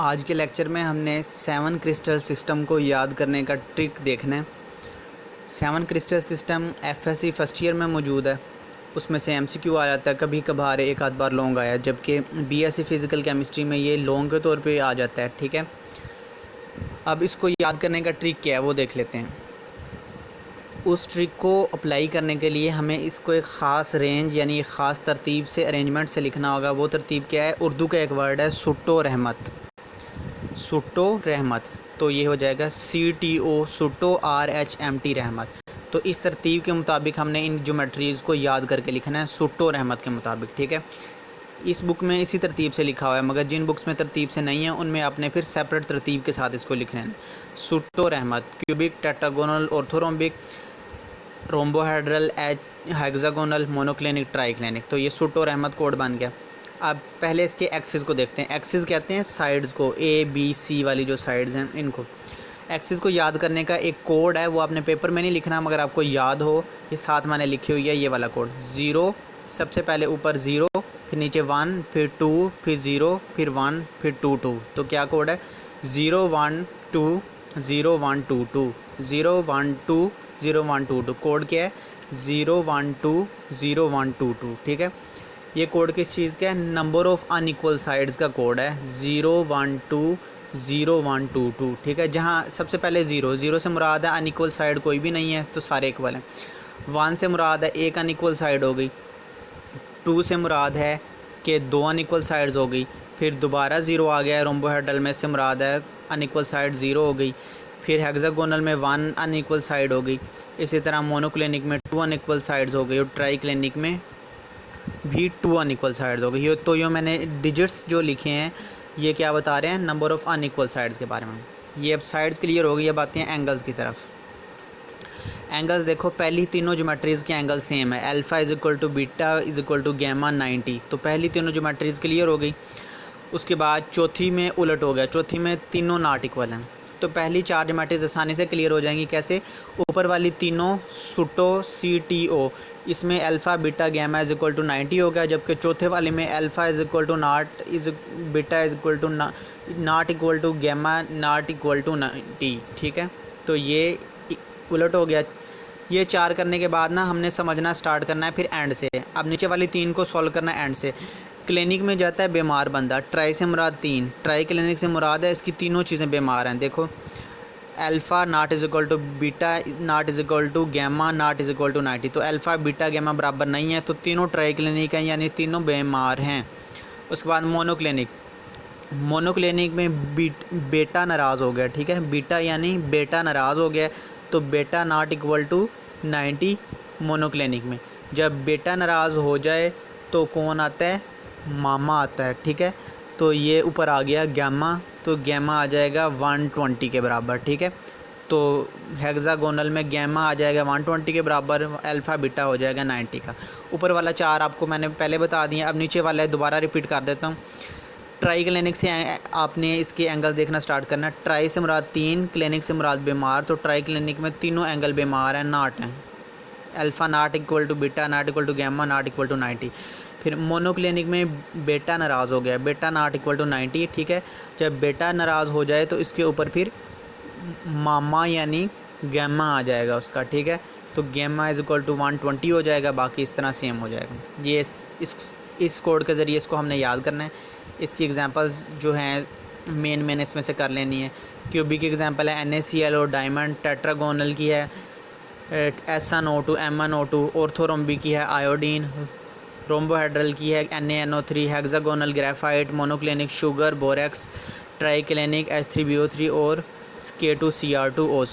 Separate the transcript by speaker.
Speaker 1: आज के लेक्चर में हमने 7 क्रिस्टल सिस्टम को याद करने का ट्रिक देखना है। 7 crystal system FSc first year में मौजूद है। उसमें से एमसीक्यू आ जाता है, कभी कभार एक आध बार लॉन्ग आया, जबकि बीएससी फ़िज़िकल केमिस्ट्री में ये लॉन्ग के तौर पे आ जाता है। ठीक है, अब इसको याद करने का ट्रिक क्या है वो देख लेते हैं। उस ट्रिक को अप्लाई करने के लिए हमें इसको एक ख़ास रेंज यानी एक ख़ास तरतीब से अरेंजमेंट से लिखना होगा। वो तरतीब क्या है? उर्दू का एक वर्ड है सुट्टो रहमत। सुट्टो रहमत, तो ये हो जाएगा CTO सुट्टो RHMT रहमत। तो इस तरतीब के मुताबिक हमने इन ज्योमेट्रीज़ को याद करके लिखना है सुट्टो रहमत के मुताबिक। ठीक है, इस बुक में इसी तरतीब से लिखा हुआ है, मगर जिन बुक्स में तरतीब से नहीं है उनमें आपने फिर सेपरेट तरतीब के साथ इसको लिखना है। सुट्टो रहमत, cubic, tetragonal, orthorhombic, rhombohedral, hexagonal, monoclinic, triclinic. तो ये सुट्टो रहमत कोड बन गया। अब पहले इसके एक्सिस को देखते हैं। एक्सिस कहते हैं साइड्स को, A B C वाली जो साइड्स हैं इनको। एक्सिस को याद करने का एक कोड है, वो आपने पेपर में नहीं लिखना, मगर आपको याद हो, ये साथ मैंने लिखी हुई है, ये वाला कोड। 0 सबसे पहले ऊपर 0, फिर नीचे 1, फिर 2, फिर 0, फिर 1, फिर 2 2। तो क्या कोड है? 0 1 2 0 1 2 2 0 1 2 0 1 2 2। कोड क्या है? 0 1 2 0 1 2 2। ठीक है, ये कोड किस चीज़ का है? नंबर ऑफ़ अनइक्वल साइड्स का कोड है। 0 1 2 0 1 2 2। ठीक है, जहाँ सबसे पहले 0 से मुराद है अनइक्वल साइड कोई भी नहीं है, तो सारे इक्वल हैं। 1 से मुराद है एक अनइक्वल साइड हो गई। 2 से मुराद है कि 2 अनइक्वल साइड्स हो गई। फिर दोबारा 0 आ गया है रोम्बोहेड्रल में, से मुराद है अनइक्वल साइड 0 हो गई। फिर हेक्सागोनल में 1 अनइक्वल साइड हो गई। इसी तरह मोनोक्लिनिक में 2 अनइक्वल साइड्स हो गई, और ट्राइक्लिनिक में भी 2 अनइक्वल साइड्स हो गई। तो ये मैंने डिजिट्स जो लिखे हैं ये क्या बता रहे हैं? नंबर ऑफ़ अनइक्वल साइड्स के बारे में। ये अब साइड्स क्लियर हो गई। अब आते हैं एंगल्स की तरफ। एंगल्स देखो, पहली तीनों ज्योमेट्रीज़ के एंगल सेम है। Alpha is equal to beta is equal to gamma 90। तो पहली तीनों ज्योमेट्रीज़ क्लियर हो गई। उसके बाद चौथी में उलट हो गया, चौथी में तीनों नॉट इक्वल हैं। तो पहली 4 ज्योमेट्रीज आसानी से क्लियर हो जाएंगी। कैसे? ऊपर वाली तीनों सुट्टो CTO, इसमें alpha beta gamma is equal to 90 हो गया, जबकि चौथे वाले में alpha is equal to not is beta is equal to not equal to gamma not equal to 90। ठीक है, तो ये उलट हो गया। ये 4 करने के बाद ना हमने समझना स्टार्ट करना है फिर एंड से। अब नीचे वाली 3 को सॉल्व करना है एंड से। क्लिनिक में जाता है बीमार बंदा, ट्राई से मुराद 3, ट्राई क्लिनिक से मुराद है इसकी तीनों चीज़ें बीमार हैं। देखो, alpha not is equal to beta not is equal to gamma not is equal to 90। तो अल्फ़ा बीटा गैमा बराबर नहीं है, तो तीनों ट्राई क्लिनिक हैं, यानी तीनों बीमार हैं। उसके बाद मोनोक्लिनिक, मोनोक्लिनिक में बेटा नाराज़ हो गया। ठीक है, बीटा यानी बेटा नाराज़ हो गया, तो बेटा नॉट इक्वल टू 90 मोनोक्लिनिक में। जब बेटा नाराज़ हो जाए तो कौन आता है? मामा आता है। ठीक है, तो ये ऊपर आ गया गैमा, तो गैमा आ जाएगा 120 के बराबर। ठीक है, तो हेक्सागोनल में गैमा आ जाएगा 120 के बराबर, अल्फ़ा बीटा हो जाएगा 90 का। ऊपर वाला 4 आपको मैंने पहले बता दिया। अब नीचे वाला दोबारा रिपीट कर देता हूँ। ट्राई क्लिनिक से आपने इसके एंगल्स देखना स्टार्ट करना है। ट्राई से मुराद 3, क्लिनिक से मुराद बीमार, तो ट्राई क्लिनिक में तीनों एंगल बीमार हैं, नॉट हैं। Alpha not equal to beta not equal to gamma not equal to 90। फिर मोनोक्लिनिक में बेटा नाराज़ हो गया, बेटा नॉट इक्वल टू 90। ठीक है, जब बेटा नाराज़ हो जाए तो इसके ऊपर फिर मामा यानी गैमा आ जाएगा उसका। ठीक है, तो गैमा इज़ इक्वल टू 120 हो जाएगा, बाकी इस तरह सेम हो जाएगा। ये इस कोड के ज़रिए इसको हमने याद करना है। इसकी एग्जांपल्स जो हैं मेन इसमें से कर लेनी है। क्यूबिक की एग्जांपल है NaCl और डायमंड। टेट्रागोनल की है SnO2 MnO2। ऑर्थोरोम्बिक की है आयोडीन। रोम्बोहेड्रल की है NaNO3। Hexagonal graphite. Monoclinic sugar borax. Triclinic H3BO3 और K2Cr2O